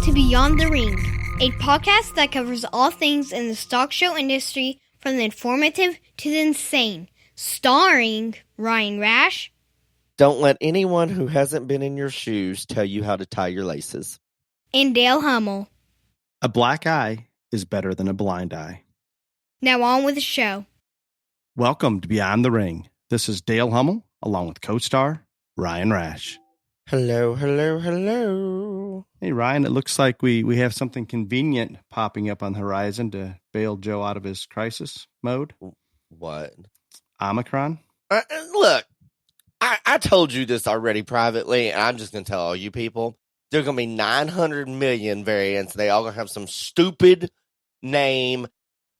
to Beyond the Ring, a podcast that covers all things in the stock show industry from the informative to the insane, starring Ryan Rash. Don't let anyone who hasn't been in your shoes tell you how to tie your laces. And Dale Hummel. A black eye is better than a blind eye. Now on with the show. Welcome to Beyond the Ring. This is Dale Hummel, along with co-star Ryan Rash. Hello, hello, hello. Hey, Ryan, it looks like we have something convenient popping up on the horizon to bail Joe out of his crisis mode. What? Omicron? Look, I told you this already privately, and I'm just going to tell all you people. There are going to be 900 million variants. They all going to have some stupid name,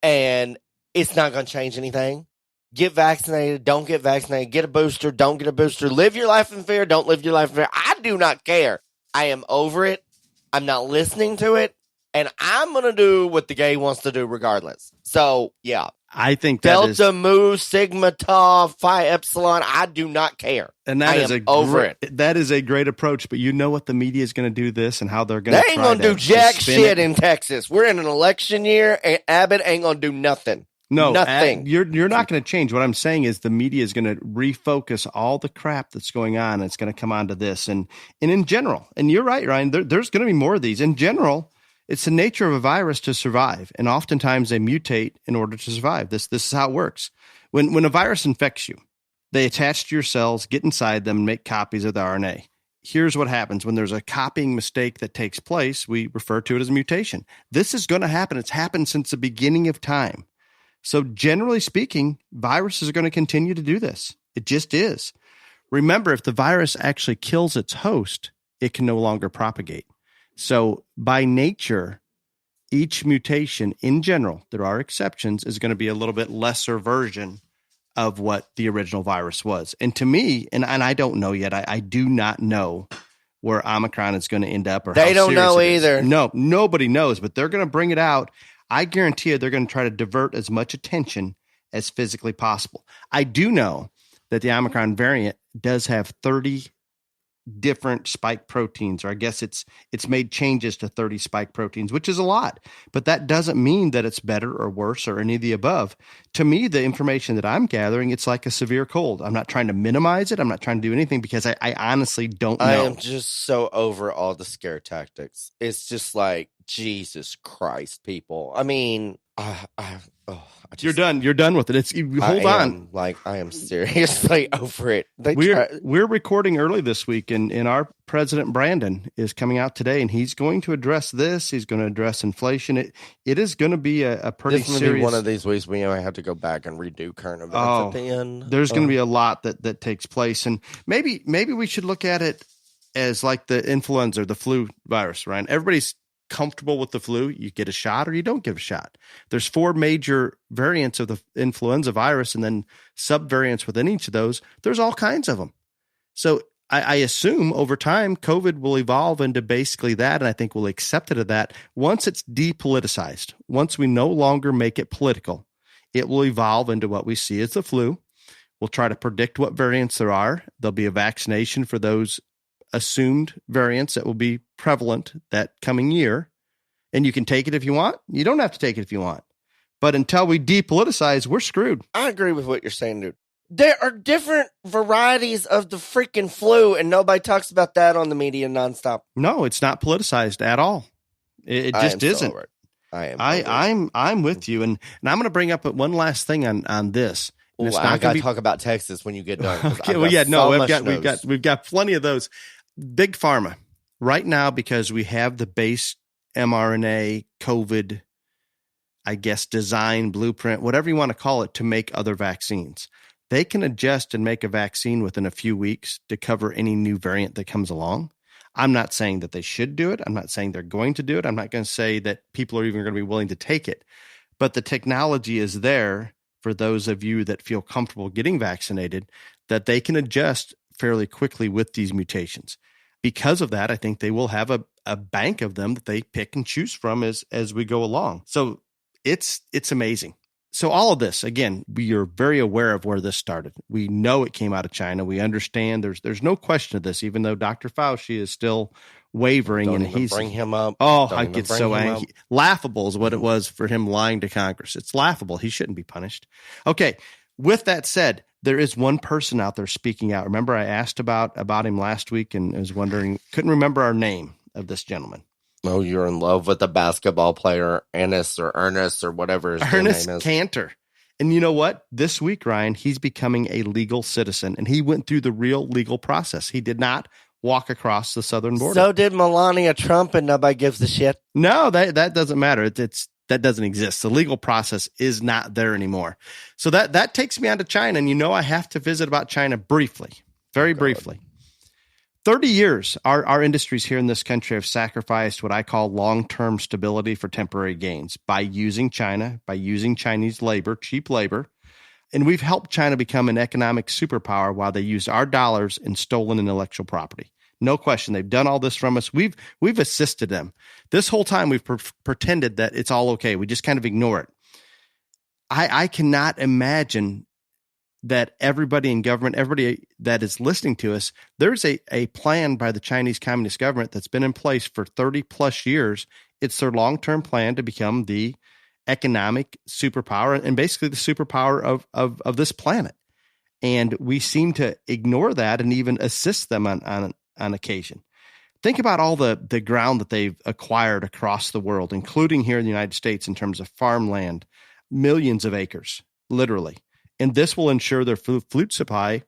and it's not going to change anything. Get vaccinated, don't get vaccinated, get a booster, don't get a booster, live your life in fear, don't live your life in fear. I do not care. I am over it. I'm not listening to it, and I'm going to do what the gay wants to do regardless. So, yeah. I think Delta, Mu, Sigma, Tau, Phi, Epsilon, I do not care. And that is over it. That is a great approach, but you know what the media is going to do this and how they're going to They ain't going to do jack shit in Texas. We're in an election year, and Abbott ain't going to do nothing. No, nothing. You're not going to change. What I'm saying is the media is going to refocus all the crap that's going on. And it's going to come onto this. And in general, and you're right, Ryan, there's going to be more of these. In general, it's the nature of a virus to survive. And oftentimes they mutate in order to survive. This is how it works. When a virus infects you, they attach to your cells, get inside them, and make copies of the RNA. Here's what happens. When there's a copying mistake that takes place, we refer to it as a mutation. This is going to happen. It's happened since the beginning of time. So generally speaking, viruses are going to continue to do this. It just is. Remember, if the virus actually kills its host, it can no longer propagate. So by nature, each mutation in general, there are exceptions, is going to be a little bit lesser version of what the original virus was. And to me, and I don't know yet, I do not know where Omicron is going to end up. Or they don't know either. No, nobody knows, but they're going to bring it out. I guarantee you they're going to try to divert as much attention as physically possible. I do know that the Omicron variant does have 30 different spike proteins, or I guess it's made changes to 30 spike proteins, which is a lot. But that doesn't mean that it's better or worse or any of the above. To me, the information that I'm gathering, it's like a severe cold. I'm not trying to minimize it. I'm not trying to do anything because I honestly don't know. I am just so over all the scare tactics. It's just like, Jesus Christ, people. I mean, you're done. You're done with it. Hold on. I am seriously over it. We're recording early this week, and our president Brandon is coming out today, and he's going to address this. He's going to address inflation. It is going to be a pretty serious. This is going to be one of these weeks we have to go back and redo current events at the end. There's going to be a lot that takes place, and maybe we should look at it as like the influenza or the flu virus, right? Everybody's comfortable with the flu. You get a shot or you don't give a shot. There's 4 major variants of the influenza virus and then subvariants within each of those. There's all kinds of them. So I assume over time, COVID will evolve into basically that. And I think we'll accept it at that. Once it's depoliticized, once we no longer make it political, it will evolve into what we see as the flu. We'll try to predict what variants there are. There'll be a vaccination for those assumed variants that will be prevalent that coming year. And you can take it if you want. You don't have to take it if you want. But until we depoliticize, we're screwed. I agree with what you're saying, dude. There are different varieties of the freaking flu, and nobody talks about that on the media nonstop. No, it's not politicized at all. It just isn't. I'm with you. And I'm going to bring up one last thing on this. I got to talk about Texas when you get done. Okay, we've got plenty of those. Big Pharma right now, because we have the base mRNA COVID, I guess, design blueprint, whatever you want to call it, to make other vaccines. They can adjust and make a vaccine within a few weeks to cover any new variant that comes along. I'm not saying that they should do it. I'm not saying they're going to do it. I'm not going to say that people are even going to be willing to take it. But the technology is there for those of you that feel comfortable getting vaccinated, that they can adjust fairly quickly with these mutations. Because of that, I think they will have a bank of them that they pick and choose from as we go along. So it's amazing. So all of this, again, we are very aware of where this started. We know it came out of China. We understand there's no question of this, even though Dr. Fauci is still wavering, Don't and even he's bring him up. Oh, Don't I even get bring so him angry. up. Laughable is what it was for him lying to Congress. It's laughable. He shouldn't be punished. Okay. With that said, there is one person out there speaking out. Remember, I asked about him last week and was wondering, couldn't remember our name of this gentleman. Oh, you're in love with the basketball player, Ernest or whatever his damn Ernest name is. Cantor. And you know what? This week, Ryan, he's becoming a legal citizen, and he went through the real legal process. He did not walk across the southern border. So did Melania Trump, and nobody gives a shit. No, that doesn't matter. That doesn't exist. The legal process is not there anymore. So that takes me on to China. And I have to visit about China briefly, very briefly. 30 years, our industries here in this country have sacrificed what I call long-term stability for temporary gains by using China, by using Chinese labor, cheap labor. And we've helped China become an economic superpower while they used our dollars and stolen intellectual property. No question. They've done all this from us. We've assisted them. This whole time we've pretended that it's all okay. We just kind of ignore it. I cannot imagine that everybody in government, everybody that is listening to us, there's a plan by the Chinese Communist government that's been in place for 30 plus years. It's their long-term plan to become the economic superpower and basically the superpower of this planet. And we seem to ignore that and even assist them on occasion. Think about all the ground that they've acquired across the world, including here in the United States in terms of farmland, millions of acres, literally. And this will ensure their food supply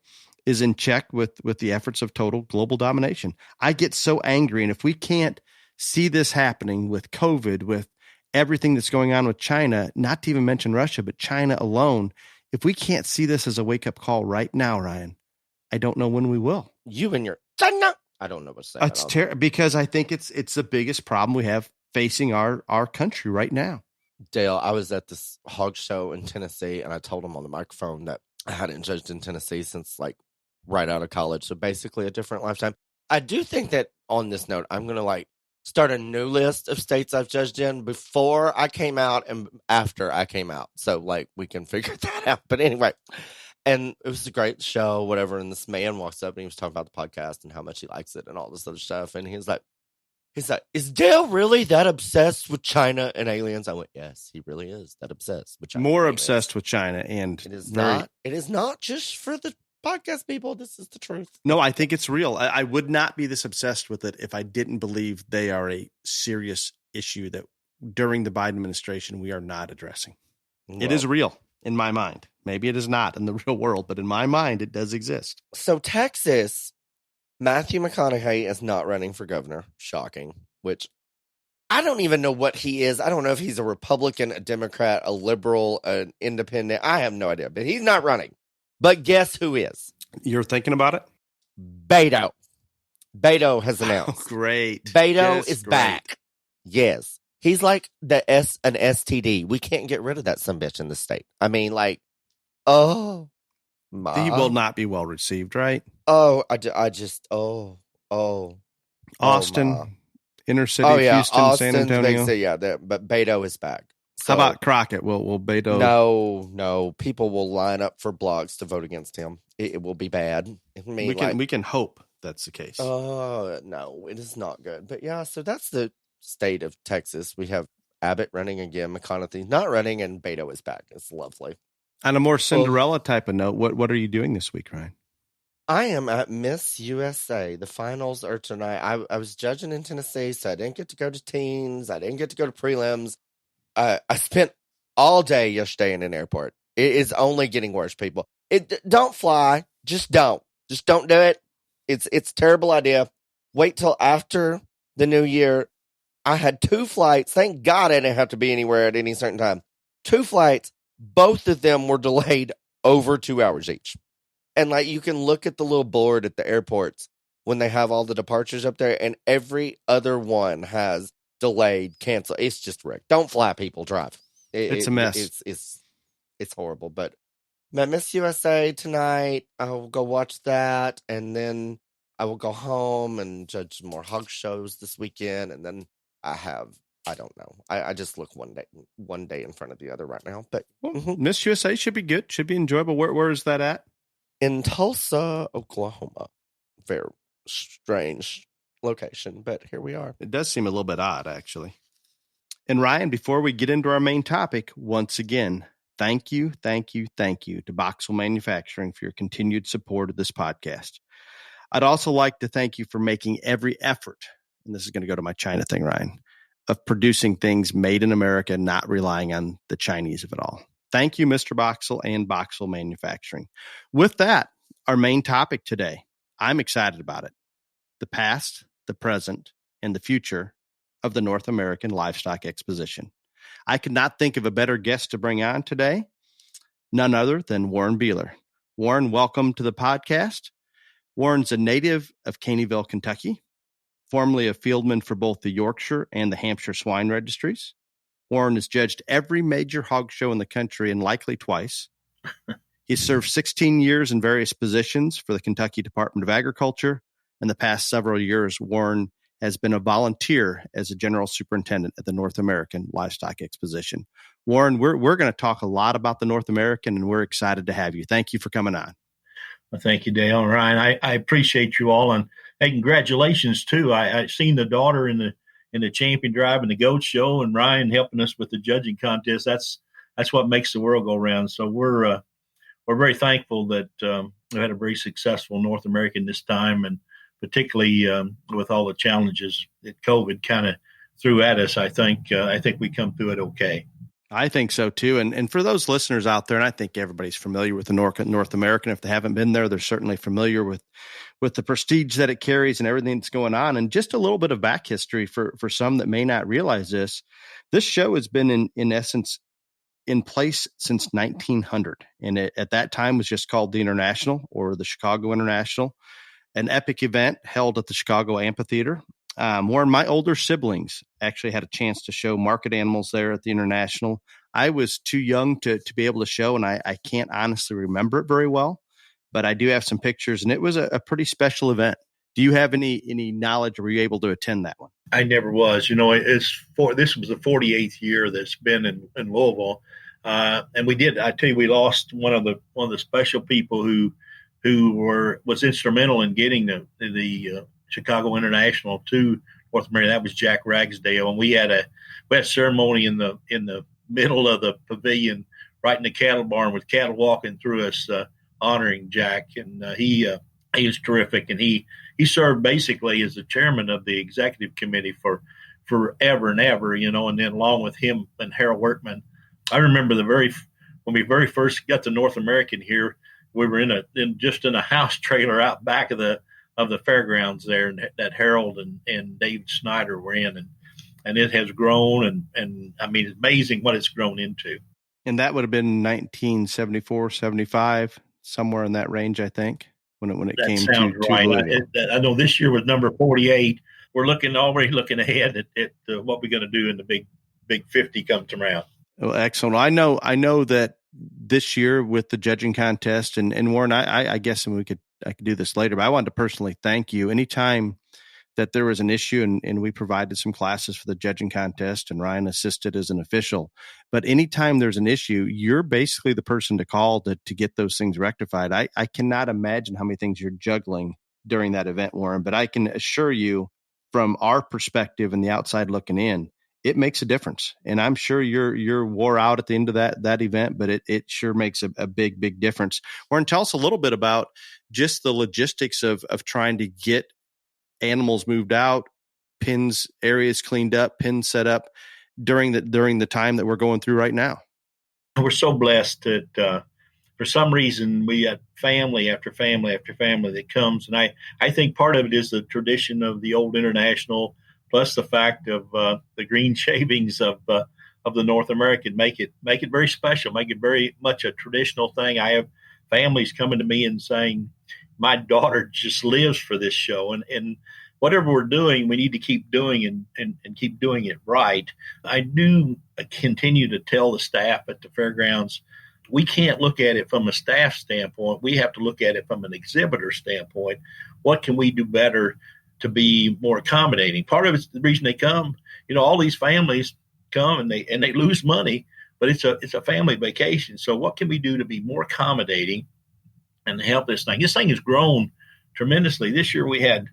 is in check with the efforts of total global domination. I get so angry. And if we can't see this happening with COVID, with everything that's going on with China, not to even mention Russia, but China alone, if we can't see this as a wake-up call right now, Ryan, I don't know when we will. You and your China. I don't know what to say. It's terrible because I think it's the biggest problem we have facing our country right now. Dale, I was at this hog show in Tennessee, and I told him on the microphone that I hadn't judged in Tennessee since right out of college. So basically a different lifetime. I do think that on this note, I'm going to start a new list of states I've judged in before I came out and after I came out. So we can figure that out. But anyway, and it was a great show, whatever. And this man walks up and he was talking about the podcast and how much he likes it and all this other stuff. And he's like, is Dale really that obsessed with China and aliens? I went, yes, he really is that obsessed with China. More obsessed with China. And it is not just for the podcast people. This is the truth. No, I think it's real. I would not be this obsessed with it if I didn't believe they are a serious issue that during the Biden administration we are not addressing. Well, it is real in my mind. Maybe it is not in the real world, but in my mind, it does exist. So Texas, Matthew McConaughey is not running for governor. Shocking. Which I don't even know what he is. I don't know if he's a Republican, a Democrat, a liberal, an independent. I have no idea, but he's not running. But guess who is? You're thinking about it? Beto. Beto has announced. Oh, great. Beto is back. Yes. He's like an STD. We can't get rid of that sumbitch in the state. I mean, oh. He will not be well received, right? Oh, Austin, inner city, Houston, Austin, San Antonio. But Beto is back. So, how about Crockett? Will Beto? No. People will line up for blogs to vote against him. It will be bad. I mean, we can hope that's the case. No, it is not good. But yeah, so that's the state of Texas. We have Abbott running again, McConaughey not running, and Beto is back. It's lovely. On a more Cinderella type of note, what are you doing this week, Ryan? I am at Miss USA. The finals are tonight. I was judging in Tennessee, so I didn't get to go to teens. I didn't get to go to prelims. I spent all day yesterday in an airport. It is only getting worse, people. Don't fly. Just don't do it. It's a terrible idea. Wait till after the new year. I had 2 flights. Thank God I didn't have to be anywhere at any certain time. 2 flights. Both of them were delayed over 2 hours each. And you can look at the little board at the airports when they have all the departures up there, and every other one has delayed, canceled. It's just wrecked. Don't fly, people. Drive. It's a mess. It's horrible. But Miss USA tonight. I will go watch that, and then I will go home and judge more hog shows this weekend, and then I don't know. I just look one day in front of the other right now. But Miss USA should be good. Should be enjoyable. Where is that at? In Tulsa, Oklahoma. Very strange location, but here we are. It does seem a little bit odd, actually. And Ryan, before we get into our main topic, once again, thank you to Boxel Manufacturing for your continued support of this podcast. I'd also like to thank you for making every effort, and this is going to go to my China thing, Ryan, of producing things made in America, not relying on the Chinese of it all. Thank you, Mr. Boxel and Boxel Manufacturing. With that, our main topic today, I'm excited about it. The past, the present, and the future of the North American Livestock Exposition. I could not think of a better guest to bring on today, none other than Warren Beeler. Warren, welcome to the podcast. Warren's a native of Caneyville, Kentucky, formerly a fieldman for both the Yorkshire and the Hampshire swine registries. Warren has judged every major hog show in the country and likely twice. He served 16 years in various positions for the Kentucky Department of Agriculture. In the past several years, Warren has been a volunteer as a general superintendent at the North American Livestock Exposition. Warren, we're going to talk a lot about the North American, and we're excited to have you. Thank you for coming on. Well, thank you, Dale and Ryan. I appreciate you all, and hey, congratulations too. I seen the daughter in the champion drive and the goat show, and Ryan helping us with the judging contest. That's what makes the world go round. So we're very thankful that we had a very successful North American this time, and particularly with all the challenges that COVID kind of threw at us. I think we come through it okay. I think so too. And for those listeners out there, and I think everybody's familiar with the North American. If they haven't been there, they're certainly familiar with the prestige that it carries and everything that's going on. And just a little bit of back history for some that may not realize this. This show has been in essence in place since 1900. And it at that time was just called the International or the Chicago International, an epic event held at the Chicago Amphitheater. Warren, my older siblings actually had a chance to show market animals there at the International. I was too young to be able to show, and I can't honestly remember it very well, but I do have some pictures, and it was a pretty special event. Do you have any knowledge, or were you able to attend that one? I never was. This was the 48th year that's been in Louisville, and we did. I tell you, we lost one of the special people who was instrumental in getting the Chicago International to North America. That was Jack Ragsdale, and we had a ceremony in the middle of the pavilion, right in the cattle barn, with cattle walking through us, honoring Jack. And he was terrific, and he served basically as the chairman of the executive committee for forever and ever. And then along with him and Harold Workman, I remember when we very first got to North American here. We were in a house trailer out back of the fairgrounds there, and that Harold and David Snyder were in, and it has grown, and I mean, it's amazing what it's grown into. And that would have been 1974, 75, somewhere in that range, I think, when it that came sounds to right. Louisville. I know this year was number 48. We're already looking ahead at what we're going to do in the big 50 comes around. Well, excellent. I know that this year with the judging contest, and Warren, I guess, and I could do this later, but I wanted to personally thank you. Anytime that there was an issue, and we provided some classes for the judging contest, and Ryan assisted as an official, but anytime there's an issue, you're basically the person to call to get those things rectified. I cannot imagine how many things you're juggling during that event, Warren, but I can assure you from our perspective and the outside looking in, it makes a difference. And I'm sure you're wore out at the end of that event, but it sure makes a big difference. Warren, tell us a little bit about just the logistics of trying to get animals moved out, areas cleaned up, pins set up during the time that we're going through right now. We're so blessed that for some reason we got family after family after family that comes. And I think part of it is the tradition of the old International, plus the fact of the green shavings of the North American make it very special, make it very much a traditional thing. I have families coming to me and saying, my daughter just lives for this show. And whatever we're doing, we need to keep doing and keep doing it right. I do continue to tell the staff at the fairgrounds, we can't look at it from a staff standpoint. We have to look at it from an exhibitor standpoint. What can we do better to be more accommodating? Part of it's the reason they come. All these families come and they lose money, but it's a family vacation. So what can we do to be more accommodating and help this thing? This thing has grown tremendously. This year we had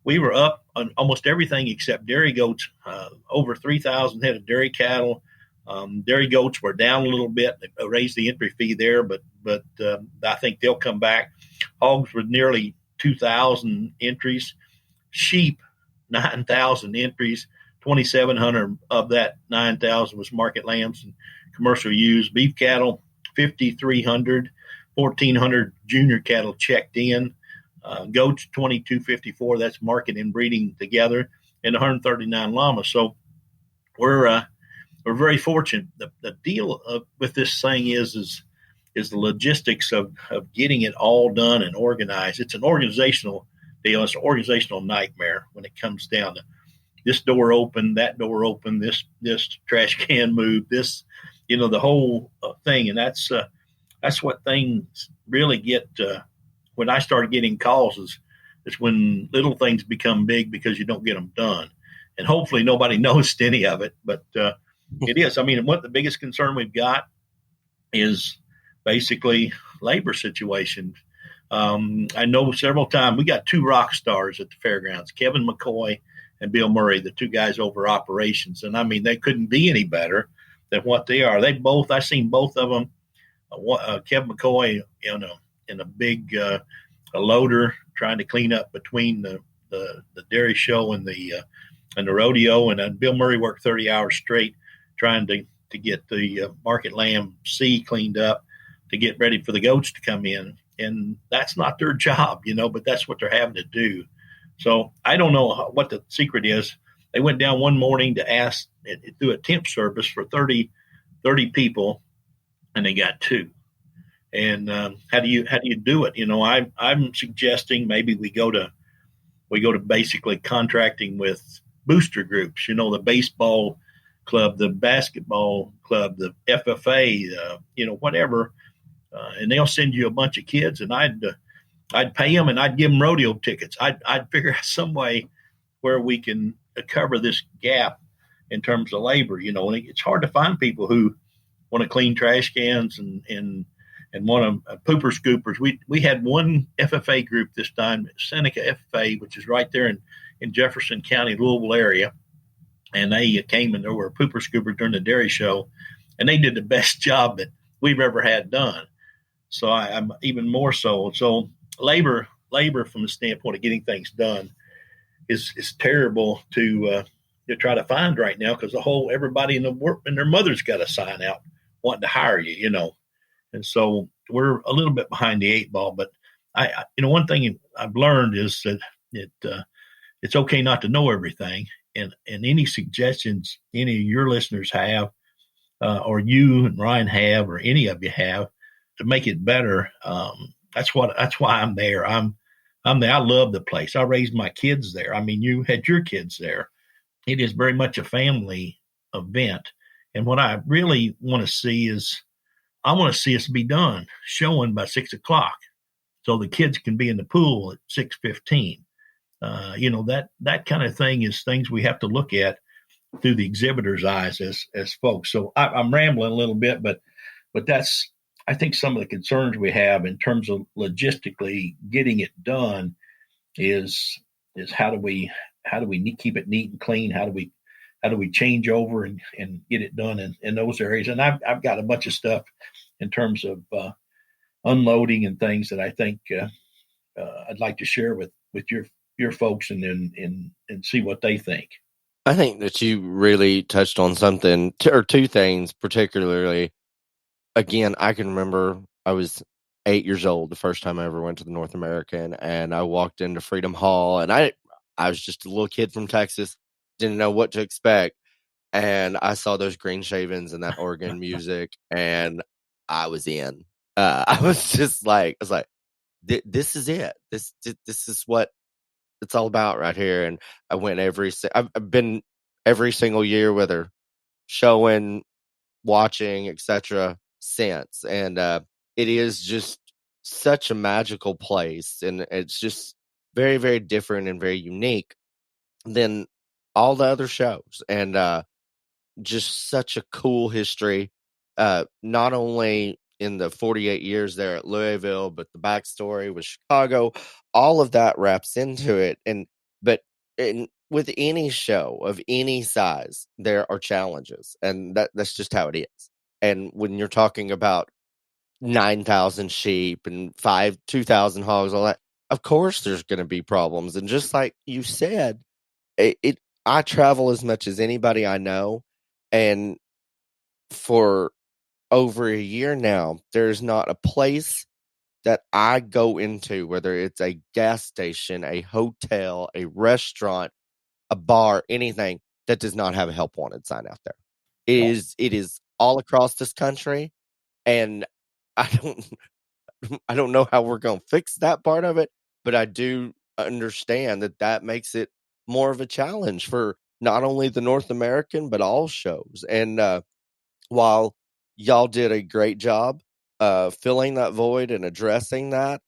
we were up on almost everything except dairy goats. Over 3,000 head of dairy cattle. Dairy goats were down a little bit. They raised the entry fee there, but I think they'll come back. Hogs were nearly 2,000 entries. Sheep, 9,000 entries. 2,700 of that 9,000 was market lambs and commercial ewes. Beef cattle, 5,300. 1,400 junior cattle checked in. Goats, 2,254. That's market and breeding together, and 139 llamas. So we're very fortunate. The deal with this thing is the logistics of getting it all done and organized. It's an organizational deal. It's an organizational nightmare when it comes down to this door open, that door open, this trash can move, this, the whole thing. And that's what things really get. When I started getting calls is when little things become big because you don't get them done. And hopefully nobody noticed any of it, but it is. I mean, what the biggest concern we've got is basically labor situation. I know several times we got two rock stars at the fairgrounds, Kevin McCoy and Bill Murray, the two guys over operations. And I mean, they couldn't be any better than what they are. I seen both of them. Kevin McCoy in a big a loader trying to clean up between the dairy show and the rodeo, and then Bill Murray worked 30 hours straight trying to get the market lamb C cleaned up to get ready for the goats to come in. And that's not their job, but that's what they're having to do. So I don't know what the secret is. They went down one morning to ask, do a temp service for 30 people, and they got two. And how do you do it? I'm suggesting maybe we go to basically contracting with booster groups. The baseball club, the basketball club, the FFA, whatever, and they'll send you a bunch of kids, and I'd pay them and I'd give them rodeo tickets. I'd figure out some way where we can cover this gap in terms of labor. And it's hard to find people who want to clean trash cans and want to pooper scoopers. We had one FFA group this time, Seneca FFA, which is right there in Jefferson County, Louisville area. And they came and there were pooper scoopers during the dairy show, and they did the best job that we've ever had done. So I'm even more so. So labor from the standpoint of getting things done is terrible to try to find right now, because everybody in their mother's got a sign out wanting to hire you, And so we're a little bit behind the eight ball. But one thing I've learned is that it's okay not to know everything. And any suggestions any of your listeners have, or you and Ryan have, or any of you have, to make it better, that's why I'm there. I'm there. I love the place. I raised my kids there. I mean, you had your kids there. It is very much a family event. And what I really want to see is, I want to see us be done showing by 6:00, so the kids can be in the pool at 6:15. That kind of thing is things we have to look at through the exhibitor's eyes as folks. So I'm rambling a little bit, but that's, I think, some of the concerns we have in terms of logistically getting it done is how do we keep it neat and clean? How do we change over and get it done in those areas? And I've got a bunch of stuff in terms of unloading and things that I think I'd like to share with your folks and see what they think. I think that you really touched on something, or two things particularly. Again, I can remember I was 8 years old the first time I ever went to the North American, and I walked into Freedom Hall, and I was just a little kid from Texas, didn't know what to expect, and I saw those green shavings and that organ music, and I was in. I was like, this is it. This is what it's all about right here. And I went I've been every single year, whether showing, watching, etc. since, and it is just such a magical place, and it's just very, very different and very unique than all the other shows, and just such a cool history, not only in the 48 years there at Louisville, but the backstory with Chicago, all of that wraps into it. But and with any show of any size, there are challenges, and that's just how it is. And when you're talking about 9,000 sheep and 2,000 hogs, all that, of course there's going to be problems. And just like you said, I travel as much as anybody I know, and for over a year now, there's not a place that I go into, whether it's a gas station, a hotel, a restaurant, a bar, anything, that does not have a help wanted sign out there. It is all across this country, and I don't know how we're going to fix that part of it, but I do understand that makes it more of a challenge for not only the North American but all shows. And while y'all did a great job filling that void and addressing that,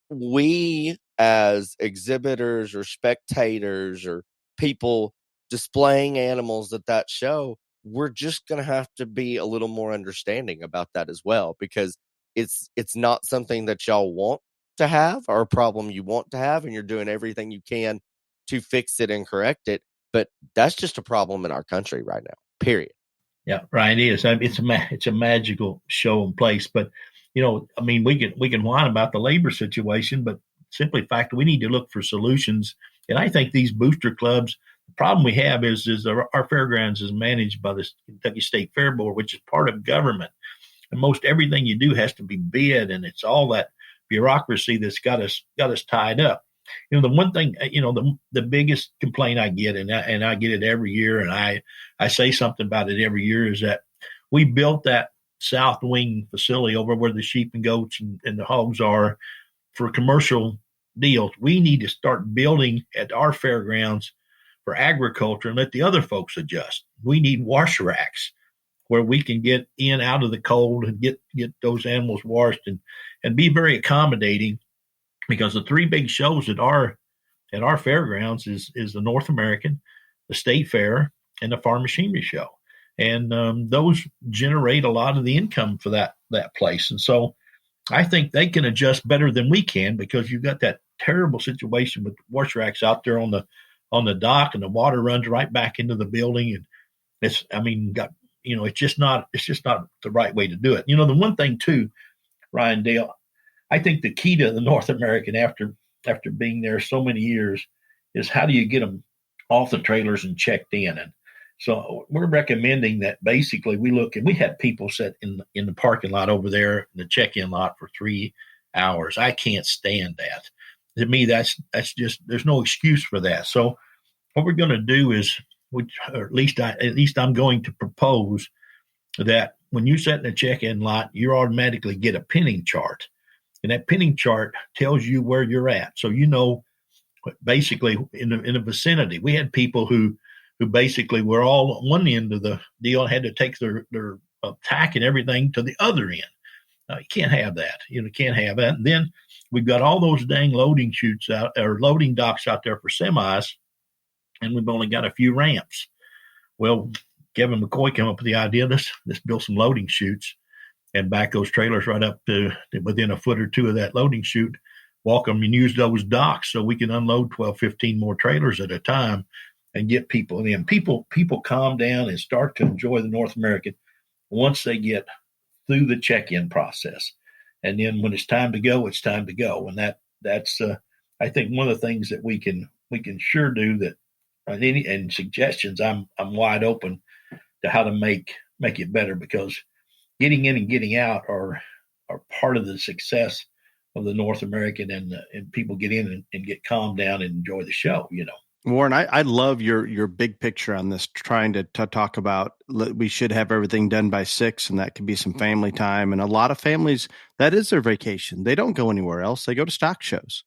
we as exhibitors or spectators or people displaying animals at that show, we're just going to have to be a little more understanding about that as well, because it's not something that y'all want to have or a problem you want to have, and you're doing everything you can to fix it and correct it. But that's just a problem in our country right now, period. Yeah, right. It is. It's a magical show and place. But I mean, we can whine about the labor situation, but simply fact, we need to look for solutions. And I think these booster clubs, the problem we have is our fairgrounds is managed by the Kentucky State Fair Board, which is part of government. And most everything you do has to be bid, and it's all that bureaucracy that's got us tied up. The one thing, the biggest complaint I get, and I get it every year, and I say something about it every year, is that we built that south wing facility over where the sheep and goats and the hogs are for commercial deals. We need to start building at our fairgrounds for agriculture and let the other folks adjust. We need wash racks where we can get in out of the cold and get those animals washed and be very accommodating. Because the three big shows at our fairgrounds is the North American, the State Fair, and the Farm Machinery Show, and those generate a lot of the income for that place. And so, I think they can adjust better than we can, because you've got that terrible situation with wash racks out there on the dock, and the water runs right back into the building, and it's just not the right way to do it. The one thing too, Ryan, Dale, I think the key to the North American after being there so many years is how do you get them off the trailers and checked in. And so we're recommending that basically we look, and we had people sit in the parking lot over there in the check-in lot for 3 hours. I can't stand that. To me, that's just, there's no excuse for that. So what we're going to do is, or at least I'm going to propose that when you sit in the check-in lot, you automatically get a pinning chart. And that pinning chart tells you where you're at. So basically in the vicinity. We had people who basically were all on one end of the deal, had to take their tack and everything to the other end. You can't have that. You can't have that. And then we've got all those dang loading chutes out, or loading docks out there for semis, and we've only got a few ramps. Well, Kevin McCoy came up with the idea, let's build some loading chutes and back those trailers right up to within a foot or two of that loading chute, walk them and use those docks so we can unload 12, 15 more trailers at a time and get people in. People calm down and start to enjoy the North American once they get through the check-in process. And then when it's time to go, it's time to go. And that's I think one of the things that we can sure do that. And suggestions, I'm wide open to how to make it better, because getting in and getting out are part of the success of the North American, and people get in and get calmed down and enjoy the show. Warren, I love your big picture on this, trying to talk about we should have everything done by 6, and that could be some family time. And a lot of families, that is their vacation. They don't go anywhere else. They go to stock shows.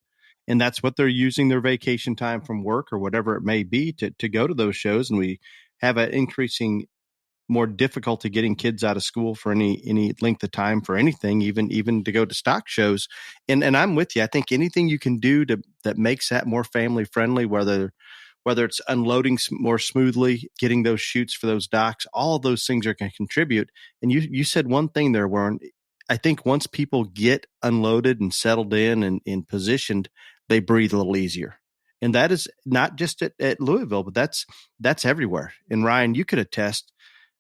And that's what they're using their vacation time from work or whatever it may be to go to those shows. And we have an increasing more difficulty getting kids out of school for any length of time for anything, even to go to stock shows. And I'm with you. I think anything you can do that makes that more family friendly, whether it's unloading more smoothly, getting those chutes for those docks, all of those things are going to contribute. And you said one thing there, Warren. I think once people get unloaded and settled in and positioned, they breathe a little easier. And that is not just at Louisville, but that's everywhere. And Ryan, you could attest.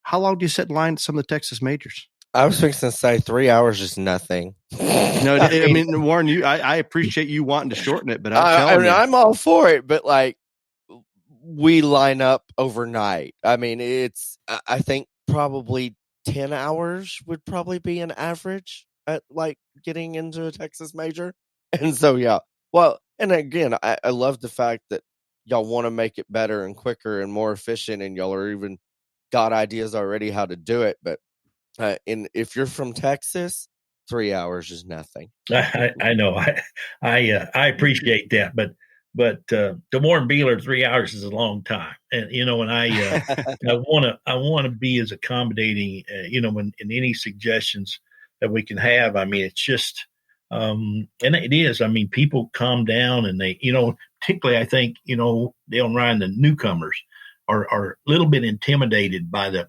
How long do you sit in line at some of the Texas majors? I was fixing to say 3 hours is nothing. No, I mean, Warren, I appreciate you wanting to shorten it, but I'm all for it. But like, we line up overnight. I mean, I think probably 10 hours would probably be an average at like getting into a Texas major. And so, yeah. Well, and again, I love the fact that y'all want to make it better and quicker and more efficient, and y'all are even got ideas already how to do it. But and if you're from Texas, 3 hours is nothing. I know. I appreciate that, but to Warren Beeler, 3 hours is a long time, and and I want to be as accommodating, in any suggestions that we can have. I mean, it's just, and it is. I mean, people calm down, and they, particularly, I think, Dale and Ryan, the newcomers are a little bit intimidated by the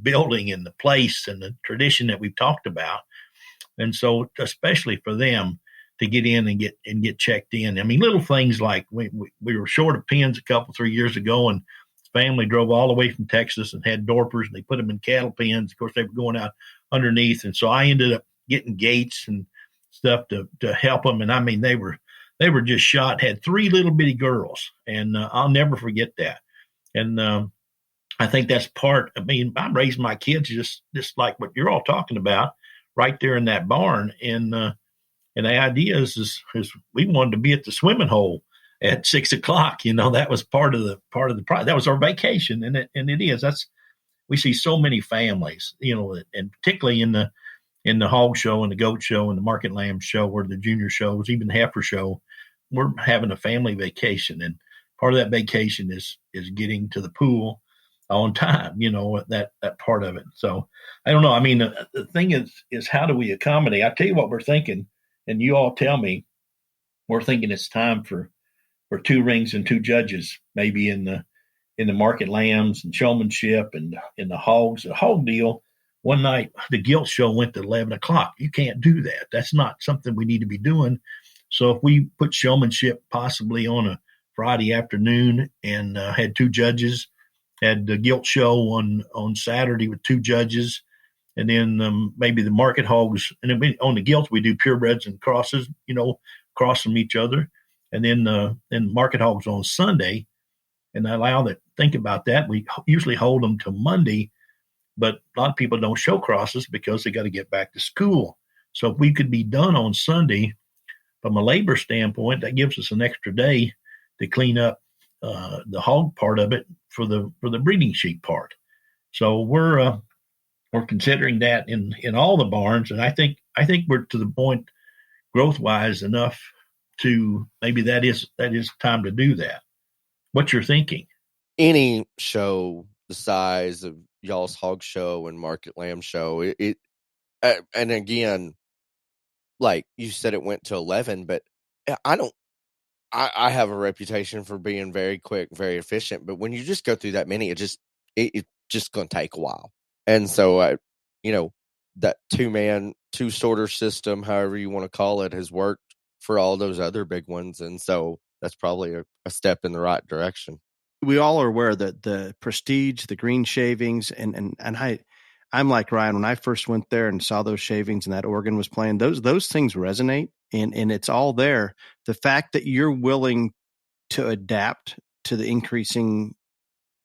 building and the place and the tradition that we've talked about. And so, especially for them to get in and get checked in. I mean, little things like we were short of pens 3 years ago, and his family drove all the way from Texas and had Dorpers, and they put them in cattle pens. Of course, they were going out underneath. And so I ended up getting gates and stuff to help them. And I mean, they were just shot, had 3 little bitty girls. And I'll never forget that. And, I think that's part. I mean, I'm raising my kids just like what you're all talking about, right there in that barn. And the idea is we wanted to be at the swimming hole at 6 o'clock. That was part of the that was our vacation, and it is. We see so many families, and particularly in the hog show and the goat show and the market lamb show, or the junior shows, even the heifer show, we're having a family vacation, and part of that vacation is getting to the pool on time, that part of it. So I don't know. I mean, the thing is how do we accommodate? I tell you what we're thinking, and you all tell me. We're thinking it's time for 2 rings and 2 judges, maybe in the market lambs and showmanship and in the hogs. The hog deal, one night the gilt show went to 11 o'clock. You can't do that. That's not something we need to be doing. So if we put showmanship possibly on a Friday afternoon and had 2 judges, had the gilt show on Saturday with 2 judges, and then maybe the market hogs. And then on the gilts, we do purebreds and crosses, cross from each other. And then market hogs on Sunday. And I allow that. Think about that. We usually hold them till Monday, but a lot of people don't show crosses because they got to get back to school. So if we could be done on Sunday, from a labor standpoint, that gives us an extra day to clean up the hog part of it for the breeding sheep part. So we're considering that in all the barns, and I think we're to the point growth wise enough to maybe that is time to do that. What's your thinking? Any show the size of y'all's hog show and market lamb show, it and again, like you said, it went to 11, but I have a reputation for being very quick, very efficient, but when you just go through that many, it's just going to take a while. And so, that 2-man, 2-sorter system, however you want to call it, has worked for all those other big ones. And so that's probably a step in the right direction. We all are aware that the prestige, the green shavings, and I'm like Ryan, when I first went there and saw those shavings and that organ was playing, those things resonate, and it's all there. The fact that you're willing to adapt to the increasing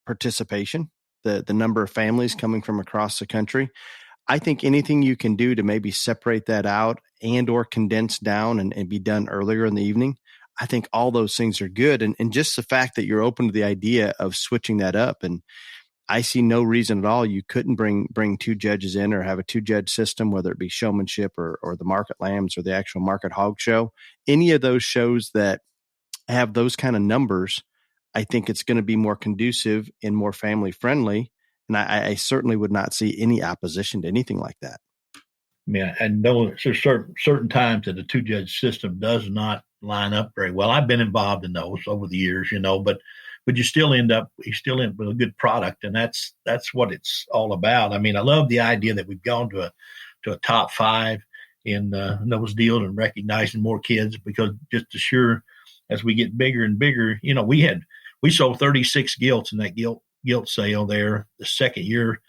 participation, the number of families coming from across the country, I think anything you can do to maybe separate that out and or condense down and be done earlier in the evening, I think all those things are good. And just the fact that you're open to the idea of switching that up, and I see no reason at all you couldn't bring 2 judges in or have a 2-judge system, whether it be showmanship or the market lambs or the actual market hog show. Any of those shows that have those kind of numbers, I think it's going to be more conducive and more family friendly. And I certainly would not see any opposition to anything like that. Yeah, I know there's certain times that the 2-judge system does not line up very well. I've been involved in those over the years, but you still end up with a good product, and that's what it's all about. I mean, I love the idea that we've gone to a top 5 in those deals and recognizing more kids, because just to sure as we get bigger and bigger, we sold 36 gilts in that gilt sale there. The second year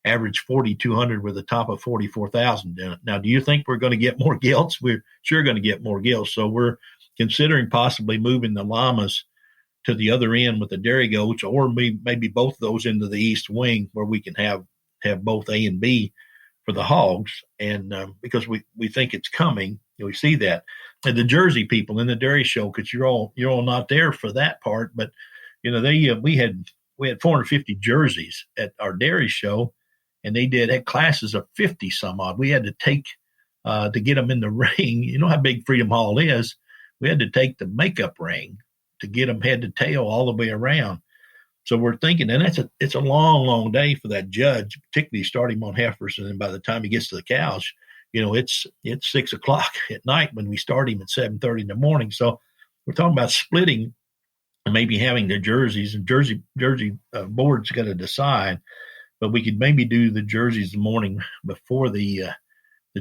averaged 4,200 with a top of 44,000 in it. Now, do you think we're going to get more gilts? We're sure going to get more gilts. So we're considering possibly moving the llamas to the other end with the dairy goats, or maybe both of those into the east wing where we can have both A and B for the hogs. And because we think it's coming, we see that. And the Jersey people in the dairy show, because you're all not there for that part, but we had 450 jerseys at our dairy show, and they had classes of 50 some odd. We had to take to get them in the ring. You know how big Freedom Hall is. We had to take the makeup ring to get them head to tail all the way around. So we're thinking, and it's a long, long day for that judge, particularly starting on heifers, and then by the time he gets to the cows, it's 6 o'clock at night when we start him at 7:30 in the morning. So we're talking about splitting and maybe having the jerseys, and Jersey board's got to decide. But we could maybe do the jerseys the morning before the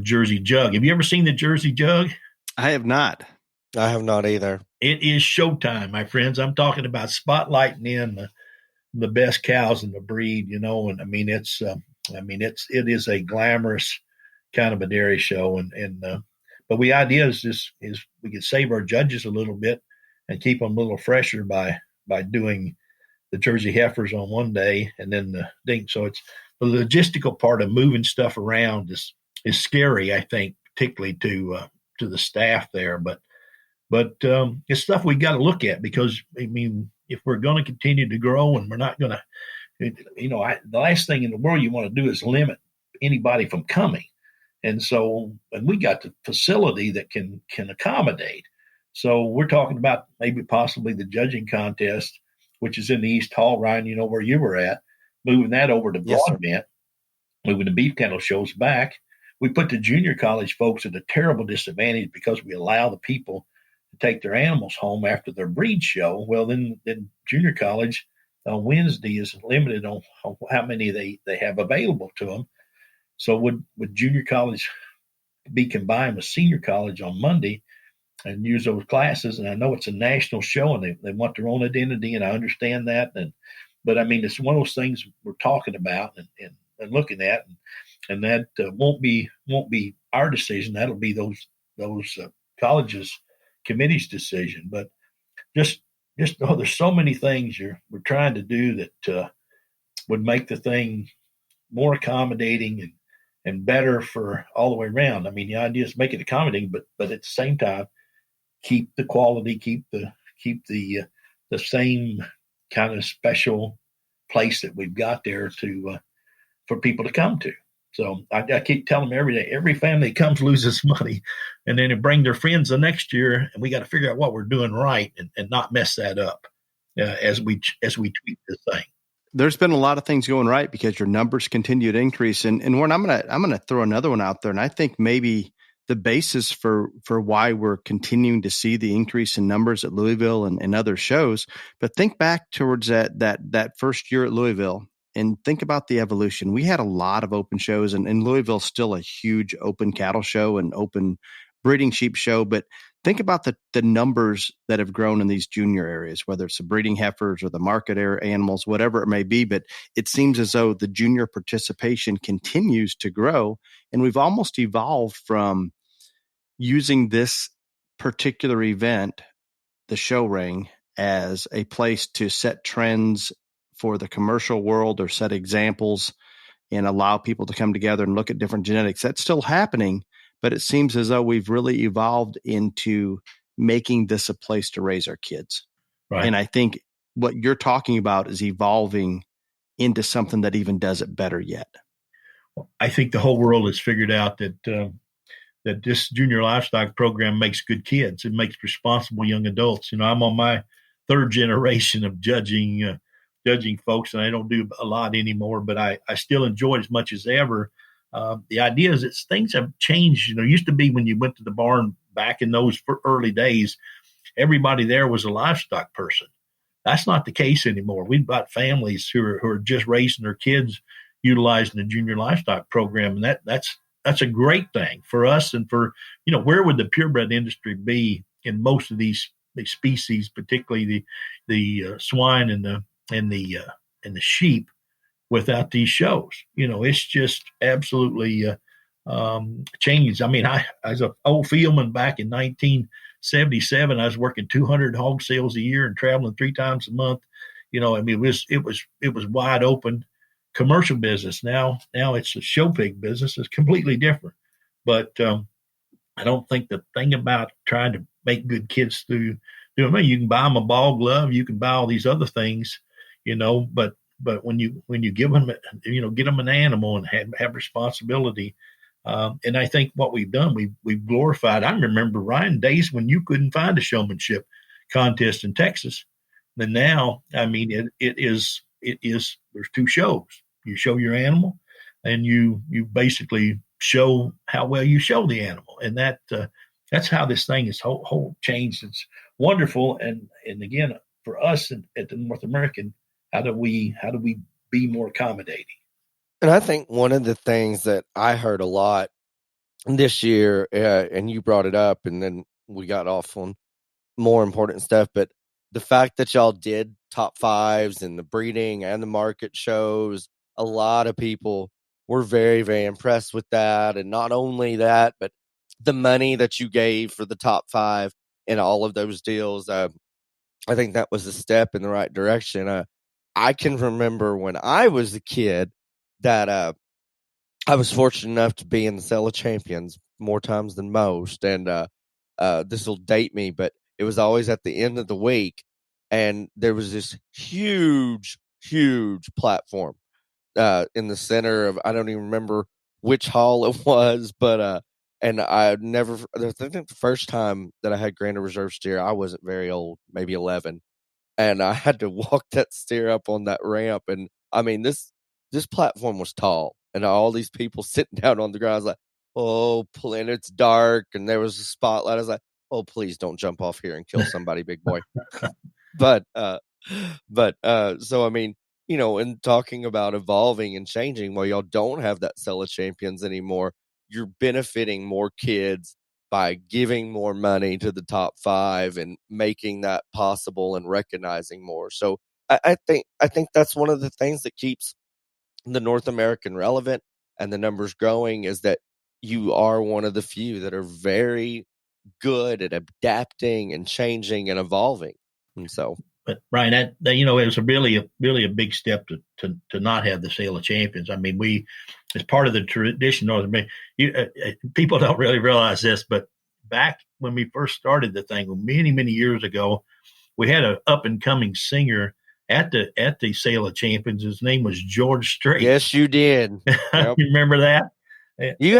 Jersey Jug. Have you ever seen the Jersey Jug? I have not. I have not either. It is showtime, my friends. I'm talking about spotlighting in the best cows in the breed, and it is a glamorous kind of a dairy show, but the idea is we could save our judges a little bit and keep them a little fresher by doing the Jersey heifers on one day and then the dink. So it's the logistical part of moving stuff around is scary, I think, particularly to the staff there. But it's stuff we got to look at, because if we're going to continue to grow, and we're not going to, the last thing in the world you want to do is limit anybody from coming. And we got the facility that can accommodate. So we're talking about maybe possibly the judging contest, which is in the East Hall, Ryan, where you were at, moving that over to Broadbent, moving the beef cattle shows back. We put the junior college folks at a terrible disadvantage because we allow the people to take their animals home after their breed show. Well, then junior college on Wednesday is limited on how many they have available to them. So would junior college be combined with senior college on Monday and use those classes? And I know it's a national show and they want their own identity, and I understand that. But it's one of those things we're talking about and looking at, and that won't be our decision. That'll be those colleges committee's decision. But just there's so many things we're trying to do that would make the thing more accommodating and better for all the way around. The idea is make it accommodating, but at the same time, keep the quality, keep the same kind of special place that we've got there for people to come to. So I keep telling them every day, every family that comes loses money, and then they bring their friends the next year, and we got to figure out what we're doing right and not mess that up as we tweak this thing. There's been a lot of things going right because your numbers continue to increase. And Warren, I'm gonna throw another one out there, and I think maybe the basis for why we're continuing to see the increase in numbers at Louisville and other shows. But think back towards that first year at Louisville and think about the evolution. We had a lot of open shows, and Louisville's still a huge open cattle show and open breeding sheep show. But think about the numbers that have grown in these junior areas, whether it's the breeding heifers or the market area animals, whatever it may be. But it seems as though the junior participation continues to grow. And we've almost evolved from using this particular event, the show ring, as a place to set trends for the commercial world or set examples and allow people to come together and look at different genetics. That's still happening. But it seems as though we've really evolved into making this a place to raise our kids. Right. And I think what you're talking about is evolving into something that even does it better yet. I think the whole world has figured out that this junior livestock program makes good kids. It makes responsible young adults. I'm on my third generation of judging folks, and I don't do a lot anymore, but I still enjoy it as much as ever. The idea is that things have changed. It used to be when you went to the barn back in those early days, everybody there was a livestock person. That's not the case anymore. We've got families who are just raising their kids utilizing the junior livestock program, and that's a great thing for us and for where would the purebred industry be in most of these species, particularly the swine and the sheep, without these shows. It's just absolutely changed. I mean, I as an old fieldman back in 1977, I was working 200 hog sales a year and traveling 3 times a month. I mean, it was wide open commercial business. Now it's a show pig business. It's completely different. But I don't think the thing about trying to make good kids do it. You can buy them a ball glove, you can buy all these other things, but when you give them, get them an animal and have responsibility. And I think what we've done, we've glorified. I remember, Ryan, days when you couldn't find a showmanship contest in Texas. And now, I mean, it is, there's 2 shows. You show your animal and you basically show how well you show the animal. And that's how this thing is whole changed. It's wonderful. And again, for us at the North American, how do we be more accommodating? And I think one of the things that I heard a lot this year, and you brought it up, and then we got off on more important stuff, but the fact that y'all did top 5s and the breeding and the market shows, a lot of people were very, very impressed with that. And not only that, but the money that you gave for the top 5 in all of those deals, I think that was a step in the right direction. I can remember when I was a kid that I was fortunate enough to be in the Sale of Champions more times than most. And this will date me, but it was always at the end of the week. And there was this huge, huge platform in the center of, I don't even remember which hall it was, but and I think the first time that I had Grand Reserve steer, I wasn't very old, maybe 11. And I had to walk that steer up on that ramp. And I mean, this platform was tall, and all these people sitting down on the ground. I was like, oh, and it's dark, and there was a spotlight. I was like, oh, please don't jump off here and kill somebody, big boy. But so I mean, in talking about evolving and changing, while y'all don't have that Sale of Champions anymore, you're benefiting more kids by giving more money to the top 5 and making that possible and recognizing more. So I think that's one of the things that keeps the North American relevant and the numbers growing, is that you are one of the few that are very good at adapting and changing and evolving. And so, but Ryan, that it was really a big step to not have the Sale of Champions. I mean, we, as part of the tradition, North America, people don't really realize this, but back when we first started the thing many years ago, we had an up and coming singer at the Sale of Champions. His name was George Strait. Yes, you did. Yep. You remember that? You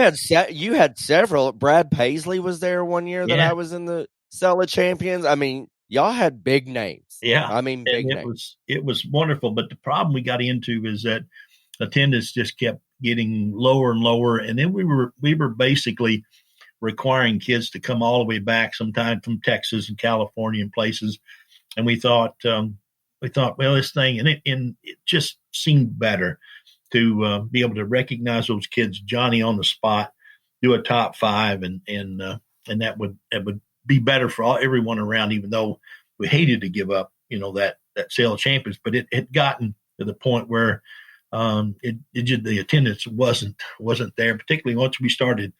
had several. Brad Paisley was there one year that I was in the Sale of Champions. I mean, y'all had big names. Yeah, I mean, big names. It was wonderful, but the problem we got into is that attendance just kept getting lower and lower, and then we were basically requiring kids to come all the way back, sometime from Texas and California and places. And we thought, well, this thing, and it just seemed better to be able to recognize those kids, Johnny on the spot, do a top 5, and that would be better for everyone around. Even though we hated to give up, that Sale of Champions, but it had gotten to the point where the attendance wasn't there, particularly once we started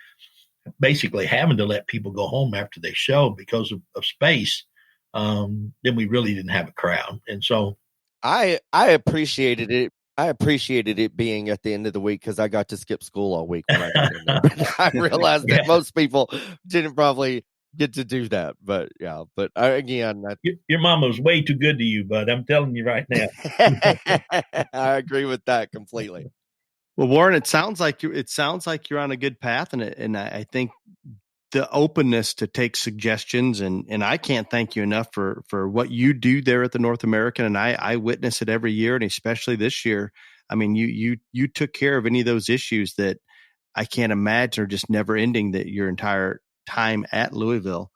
basically having to let people go home after they show because of space. Then we really didn't have a crowd. And so I appreciated it. I appreciated it being at the end of the week because I got to skip school all week when I got in there. But I realized that most people didn't probably get to do that. But yeah, your mama was way too good to you, bud. I'm telling you right now. I agree with that completely. Well, Warren, it sounds like you're on a good path, and I think the openness to take suggestions, and I can't thank you enough for what you do there at the North American, and I witness it every year, and especially this year. I mean, you took care of any of those issues that I can't imagine are just never ending that your entire time at Louisville.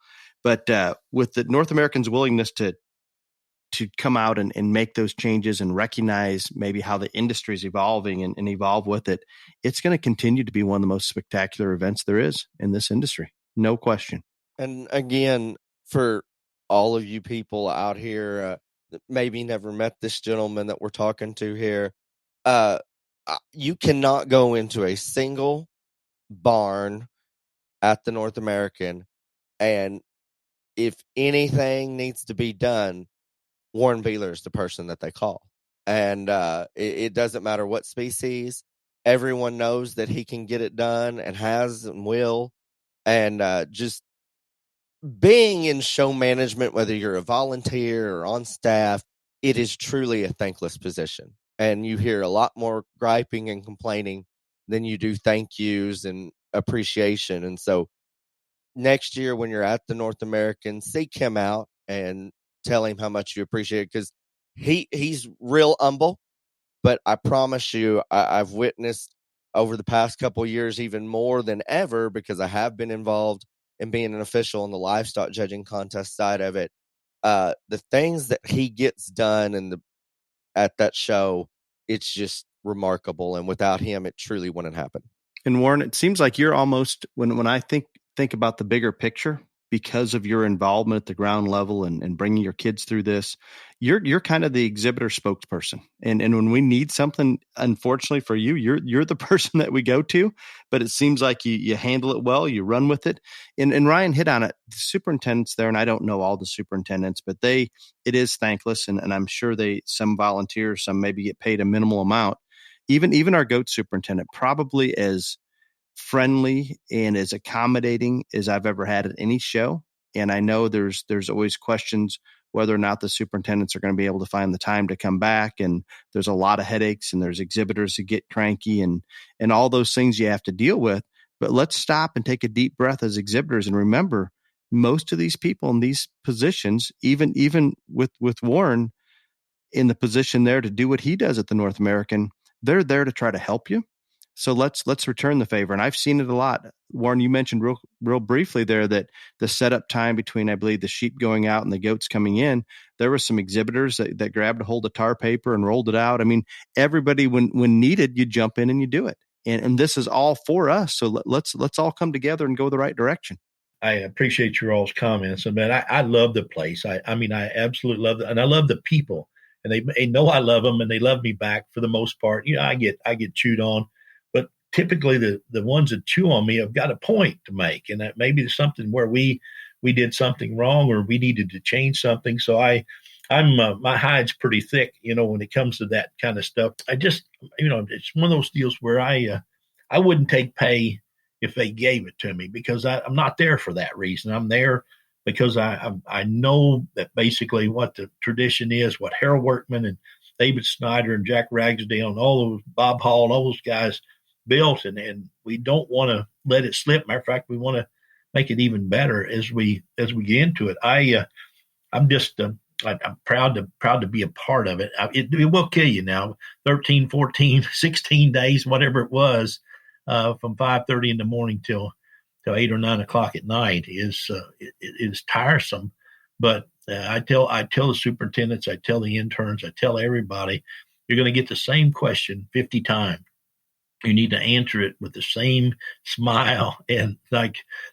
But with the North Americans' willingness to come out and make those changes and recognize maybe how the industry is evolving and evolve with it, it's going to continue to be one of the most spectacular events there is in this industry. No question. And again, for all of you people out here that maybe never met this gentleman that we're talking to here, you cannot go into a single barn at the North American, and if anything needs to be done, Warren Beeler is the person that they call. And it doesn't matter what species. Everyone knows that he can get it done and has and will. And just being in show management, whether you're a volunteer or on staff, it is truly a thankless position. And you hear a lot more griping and complaining than you do thank yous and appreciation. And so next year when you're at the North American, seek him out and tell him how much you appreciate it, because he's real humble. But I promise you, I've witnessed over the past couple of years even more than ever, because I have been involved in being an official in the livestock judging contest side of it. The things that he gets done at that show, it's just remarkable. And without him, it truly wouldn't happen. And Warren, it seems like you're almost, when I think about the bigger picture, because of your involvement at the ground level and bringing your kids through this, you're kind of the exhibitor spokesperson. And when we need something, unfortunately for you, you're the person that we go to. But it seems like you handle it well, you run with it. And Ryan hit on it. The superintendents there, and I don't know all the superintendents, but it is thankless, and I'm sure some volunteers, some maybe get paid a minimal amount. Even our goat superintendent, probably as friendly and as accommodating as I've ever had at any show. And I know there's always questions whether or not the superintendents are going to be able to find the time to come back. And there's a lot of headaches, and there's exhibitors who get cranky and all those things you have to deal with. But let's stop and take a deep breath as exhibitors and remember, most of these people in these positions, even with Warren in the position there to do what he does at the North American, they're there to try to help you. So let's return the favor. And I've seen it a lot. Warren, you mentioned real briefly there that the setup time between, I believe, the sheep going out and the goats coming in, there were some exhibitors that grabbed a hold of tar paper and rolled it out. I mean, everybody, when needed, you jump in and you do it. And this is all for us. So let's all come together and go the right direction. I appreciate your all's comments. And man, I love the place. I mean, I absolutely love it. And I love the people. And they know I love them, and they love me back for the most part. You know, I get chewed on. But typically the ones that chew on me have got a point to make, and that maybe there's something where we did something wrong or we needed to change something. So I'm my hide's pretty thick, you know, when it comes to that kind of stuff. I just, you know, it's one of those deals where I wouldn't take pay if they gave it to me, because I'm not there for that reason. I'm there because I know that basically what the tradition is, what Harold Workman and David Snyder and Jack Ragsdale and all those, Bob Hall and all those guys built, and we don't want to let it slip. Matter of fact, we want to make it even better as we get into it. I'm just I'm proud to be a part of it. It will kill you now. 13, 14, 16 days, whatever it was, from 5:30 in the morning till 8 or 9 o'clock at night is tiresome. But I tell the superintendents, I tell the interns, I tell everybody, you're going to get the same question 50 times. You need to answer it with the same smile and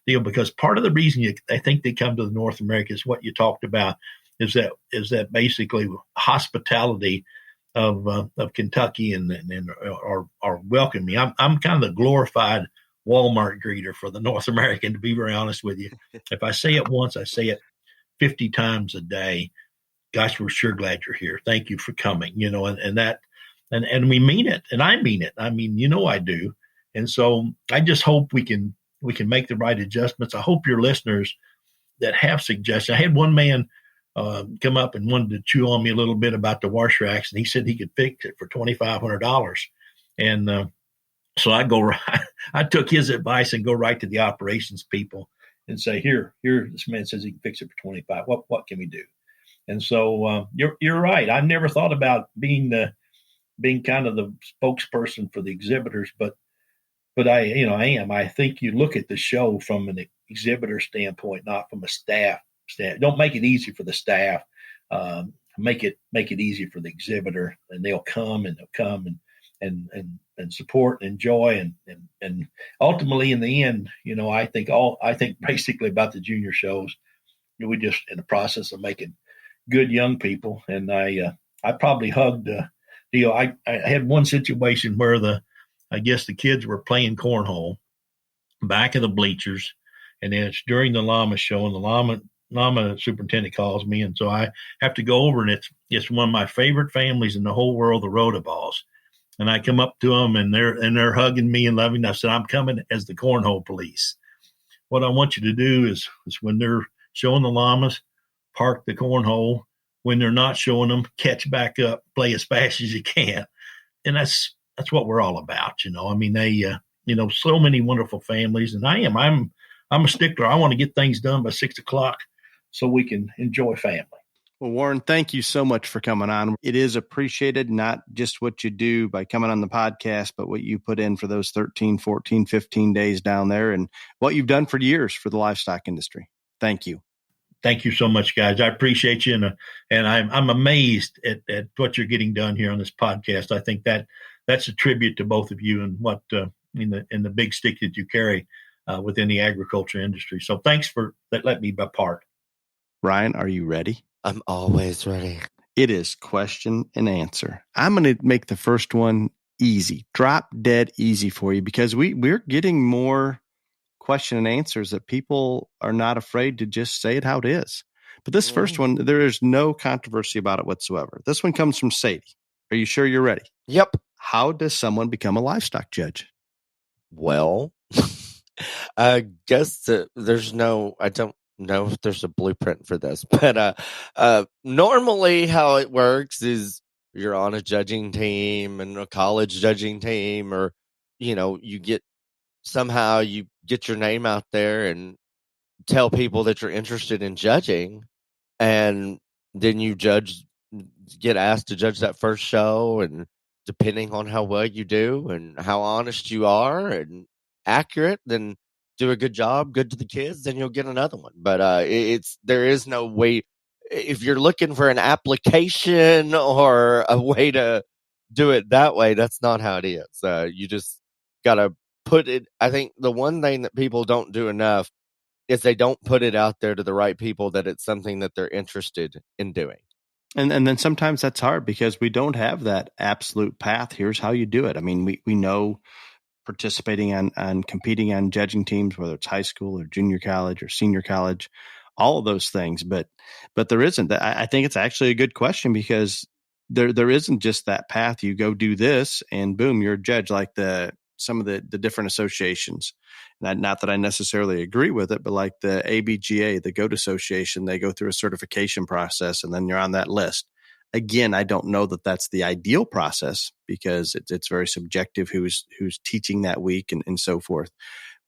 deal, because part of the reason I think they come to the North America is what you talked about, is that basically hospitality of Kentucky and are welcoming me. I'm kind of the glorified Walmart greeter for the North American, to be very honest with you. If I say it once, I say it 50 times a day. Gosh, we're sure glad you're here. Thank you for coming. You know, and we mean it, and I mean it. I mean, you know, I do. And so I just hope we can make the right adjustments. I hope your listeners that have suggestions. I had one man come up and wanted to chew on me a little bit about the wash racks, and he said he could fix it for $2,500. And so I took his advice and go right to the operations people and say, here, this man says he can fix it for 25. What can we do? And so you're right. I never thought about being kind of the spokesperson for the exhibitors, but I am. I think you look at the show from an exhibitor standpoint, not from a staff. Don't make it easy for the staff. Make it easy for the exhibitor, and they'll come and support and enjoy and ultimately in the end, you know, I think basically about the junior shows, we just in the process of making good young people. And I probably hugged deal. I had one situation where I guess the kids were playing cornhole back of the bleachers, and then it's during the llama show, and the llama superintendent calls me, and so I have to go over, and it's one of my favorite families in the whole world, the Rodaballs. And I come up to them, and they're hugging me and loving me. I said, I'm coming as the cornhole police. What I want you to do is when they're showing the llamas, park the cornhole. When they're not showing them, catch back up, play as fast as you can. And that's what we're all about. I mean, they, so many wonderful families, and I'm a stickler. I want to get things done by 6:00 so we can enjoy family. Well, Warren, thank you so much for coming on. It is appreciated, not just what you do by coming on the podcast, but what you put in for those 13, 14, 15 days down there and what you've done for years for the livestock industry. Thank you. Thank you so much, guys. I appreciate you, and I'm amazed at what you're getting done here on this podcast. I think that's a tribute to both of you and what in the big stick that you carry within the agriculture industry. So thanks for letting me be part. Ryan, are you ready? I'm always ready. It is question and answer. I'm going to make the first one easy, drop dead easy for you, because we're getting more question and answers that people are not afraid to just say it how it is. But this first one, there is no controversy about it whatsoever. This one comes from Sadie. Are you sure you're ready? Yep. How does someone become a livestock judge? Well, I guess I don't know if there's a blueprint for this, but normally how it works is you're on a judging team and a college judging team, or you get your name out there and tell people that you're interested in judging, and then you get asked to judge that first show, and depending on how well you do and how honest you are and accurate, then do a good job, good to the kids, then you'll get another one. But there is no way. If you're looking for an application or a way to do it that way, that's not how it is. You just gotta put it. I think the one thing that people don't do enough is they don't put it out there to the right people that it's something that they're interested in doing. And then sometimes that's hard because we don't have that absolute path. Here's how you do it. I mean, we know participating on competing on judging teams, whether it's high school or junior college or senior college, all of those things. But there isn't. I think it's actually a good question because there isn't just that path. You go do this and boom, you're a judge, like some of the different associations. Not that I necessarily agree with it, but like the ABGA, the Goat Association, they go through a certification process and then you're on that list. Again, I don't know that that's the ideal process because it's very subjective who's teaching that week and so forth.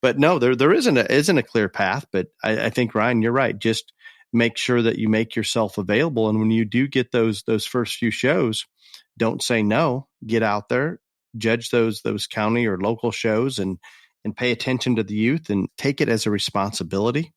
But no, there isn't a clear path. But I think, Ryan, you're right. Just make sure that you make yourself available. And when you do get those first few shows, don't say no. Get out there, judge those county or local shows and pay attention to the youth and take it as a responsibility.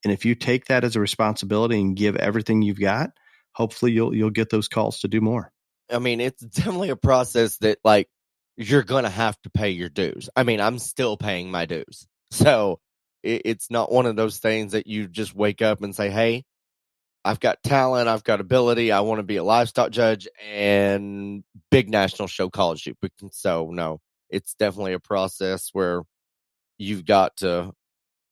And if you take that as a responsibility and give everything you've got, hopefully you'll get those calls to do more. I mean, it's definitely a process that like you're going to have to pay your dues. I mean, I'm still paying my dues. So it's not one of those things that you just wake up and say, hey, I've got talent, I've got ability, I want to be a livestock judge and big national show calls you. So no, it's definitely a process where you've got to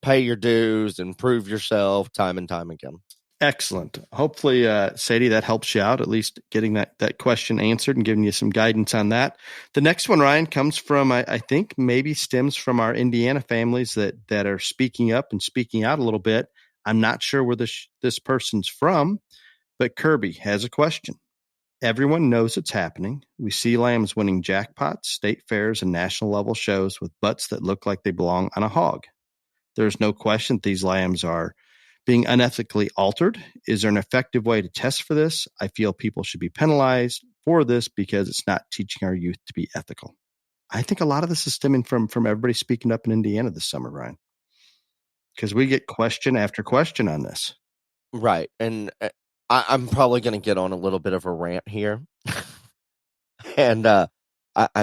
pay your dues and prove yourself time and time again. Excellent. Hopefully, Sadie, that helps you out, at least getting that question answered and giving you some guidance on that. The next one, Ryan, comes from, I think maybe stems from our Indiana families that are speaking up and speaking out a little bit. I'm not sure where this person's from, but Kirby has a question. Everyone knows it's happening. We see lambs winning jackpots, state fairs, and national level shows with butts that look like they belong on a hog. There's no question that these lambs are being unethically altered. Is there an effective way to test for this? I feel people should be penalized for this because it's not teaching our youth to be ethical. I think a lot of this is stemming from everybody speaking up in Indiana this summer, Ryan, because we get question after question on this. Right. And I'm probably going to get on a little bit of a rant here. And I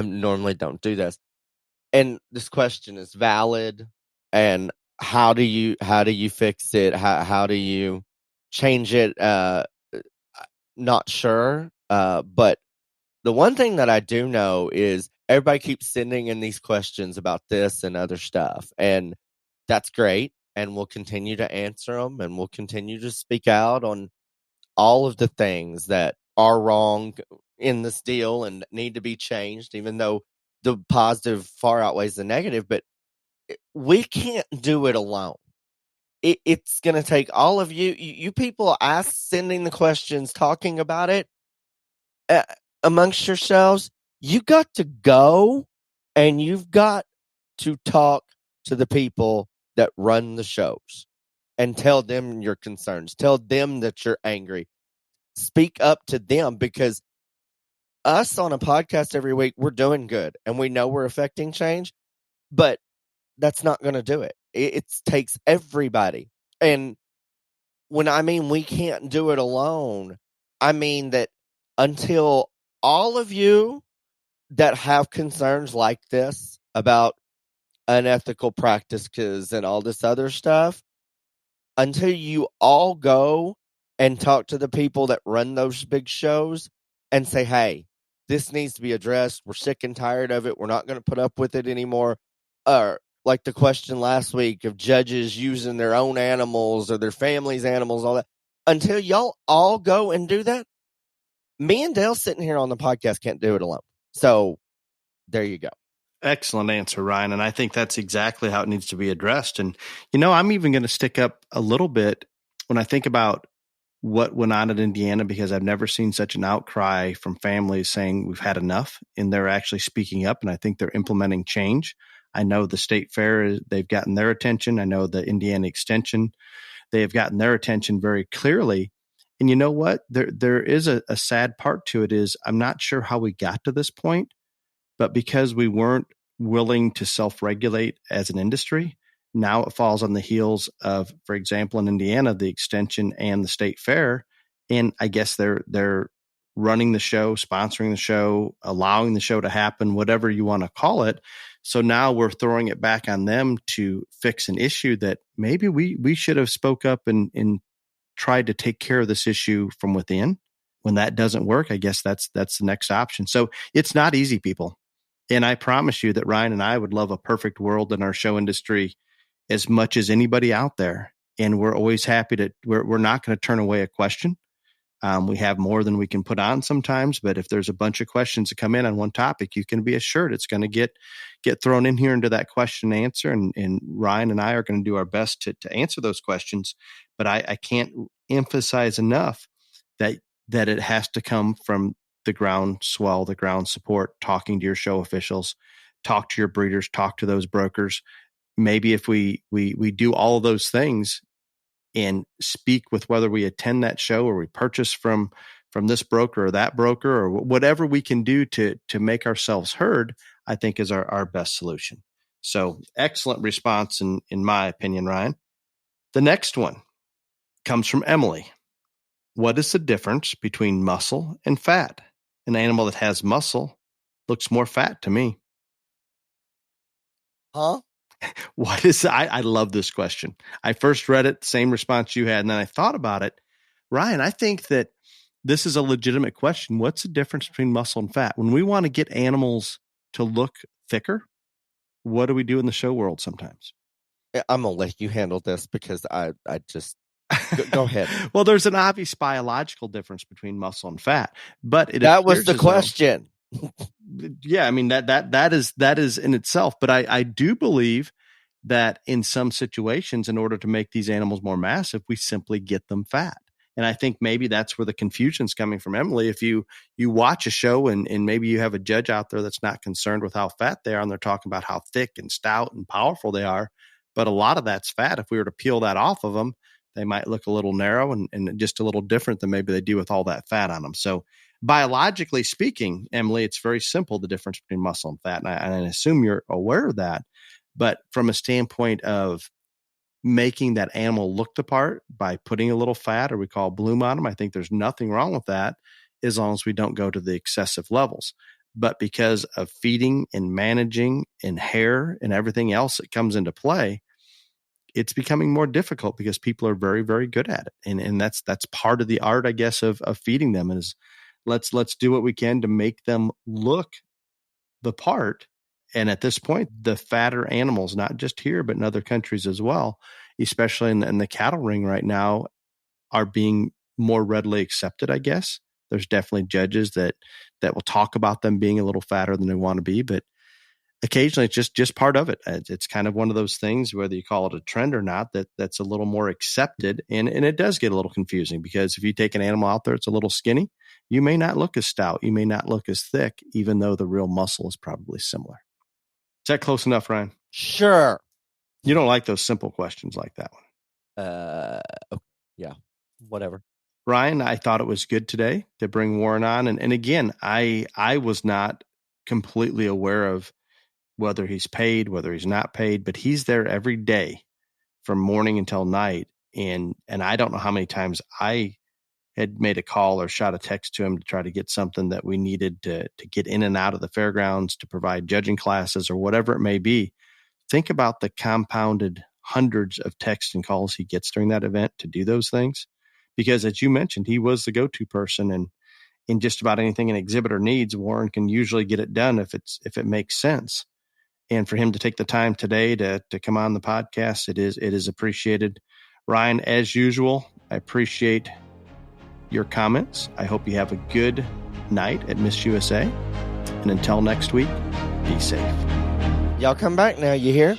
normally don't do this. And this question is valid. And how do you fix it? How do you change it, not sure. But the one thing that I do know is everybody keeps sending in these questions about this and other stuff. And that's great. And we'll continue to answer them, and we'll continue to speak out on all of the things that are wrong in this deal and need to be changed, even though the positive far outweighs the negative. But we can't do it alone. It's going to take all of you people sending the questions, talking about it amongst yourselves. You got to go and you've got to talk to the people that run the shows and tell them your concerns. Tell them that you're angry. Speak up to them, because us on a podcast every week, we're doing good and we know we're affecting change, but that's not going to do it. It takes everybody. And when I mean we can't do it alone, I mean that until all of you that have concerns like this about unethical practices and all this other stuff, until you all go and talk to the people that run those big shows and say, hey, this needs to be addressed. We're sick and tired of it. We're not going to put up with it anymore. Like the question last week of judges using their own animals or their family's animals, all that. Until y'all all go and do that, me and Dale sitting here on the podcast can't do it alone. So there you go. Excellent answer, Ryan. And I think that's exactly how it needs to be addressed. And, I'm even going to stick up a little bit when I think about what went on in Indiana, because I've never seen such an outcry from families saying we've had enough, and they're actually speaking up. And I think they're implementing change. I know the state fair, they've gotten their attention. I know the Indiana extension, they have gotten their attention very clearly. And you know what? There is a sad part to it is I'm not sure how we got to this point, but because we weren't willing to self-regulate as an industry, now it falls on the heels of, for example, in Indiana, the extension and the state fair. And I guess they're running the show, sponsoring the show, allowing the show to happen, whatever you want to call it. So now we're throwing it back on them to fix an issue that maybe we should have spoke up and tried to take care of this issue from within. When that doesn't work, I guess that's the next option. So it's not easy, people. And I promise you that Ryan and I would love a perfect world in our show industry as much as anybody out there. And we're always happy we're not going to turn away a question. We have more than we can put on sometimes, but if there's a bunch of questions that come in on one topic, you can be assured it's going to get thrown in here into that question and answer. And Ryan and I are going to do our best to answer those questions. But I can't emphasize enough that it has to come from the ground swell, the ground support, talking to your show officials, talk to your breeders, talk to those brokers. Maybe if we do all of those things and speak with whether we attend that show or we purchase from this broker or that broker or whatever we can do to make ourselves heard, I think is our best solution. So excellent response in my opinion, Ryan. The next one comes from Emily. What is the difference between muscle and fat? An animal that has muscle looks more fat to me. Huh? What is, I love this question. I first read it, same response you had, and then I thought about it. Ryan, I think that this is a legitimate question. What's the difference between muscle and fat? When we want to get animals to look thicker, what do we do in the show world sometimes? I'm going to let you handle this because I just... Go ahead. Well, there's an obvious biological difference between muscle and fat, but that was the question. Yeah, I mean that is in itself. But I do believe that in some situations, in order to make these animals more massive, we simply get them fat. And I think maybe that's where the confusion's coming from, Emily. If you watch a show and maybe you have a judge out there that's not concerned with how fat they are, and they're talking about how thick and stout and powerful they are, but a lot of that's fat. If we were to peel that off of them, they might look a little narrow and just a little different than maybe they do with all that fat on them. So biologically speaking, Emily, it's very simple, the difference between muscle and fat. And I assume you're aware of that. But from a standpoint of making that animal look the part by putting a little fat, or we call bloom on them, I think there's nothing wrong with that as long as we don't go to the excessive levels. But because of feeding and managing and hair and everything else that comes into play, it's becoming more difficult because people are very, very good at it. And that's part of the art, I guess, of feeding them is let's do what we can to make them look the part. And at this point, the fatter animals, not just here, but in other countries as well, especially in the cattle ring right now, are being more readily accepted, I guess. There's definitely judges that will talk about them being a little fatter than they want to be, but occasionally it's just part of it. It's kind of one of those things, whether you call it a trend or not, that's a little more accepted. And it does get a little confusing because if you take an animal out there, it's a little skinny, you may not look as stout. You may not look as thick, even though the real muscle is probably similar. Is that close enough, Ryan? Sure. You don't like those simple questions like that one. Okay. Yeah, whatever. Ryan, I thought it was good today to bring Warren on. And again, I was not completely aware of whether he's paid, whether he's not paid, but he's there every day from morning until night. And I don't know how many times I had made a call or shot a text to him to try to get something that we needed to get in and out of the fairgrounds, to provide judging classes or whatever it may be. Think about the compounded hundreds of texts and calls he gets during that event to do those things. Because as you mentioned, he was the go-to person, and in just about anything an exhibitor needs, Warren can usually get it done if it makes sense. And for him to take the time today to come on the podcast, it is appreciated. Ryan, as usual, I appreciate your comments. I hope you have a good night at Miss USA. And until next week, be safe. Y'all come back now, you hear?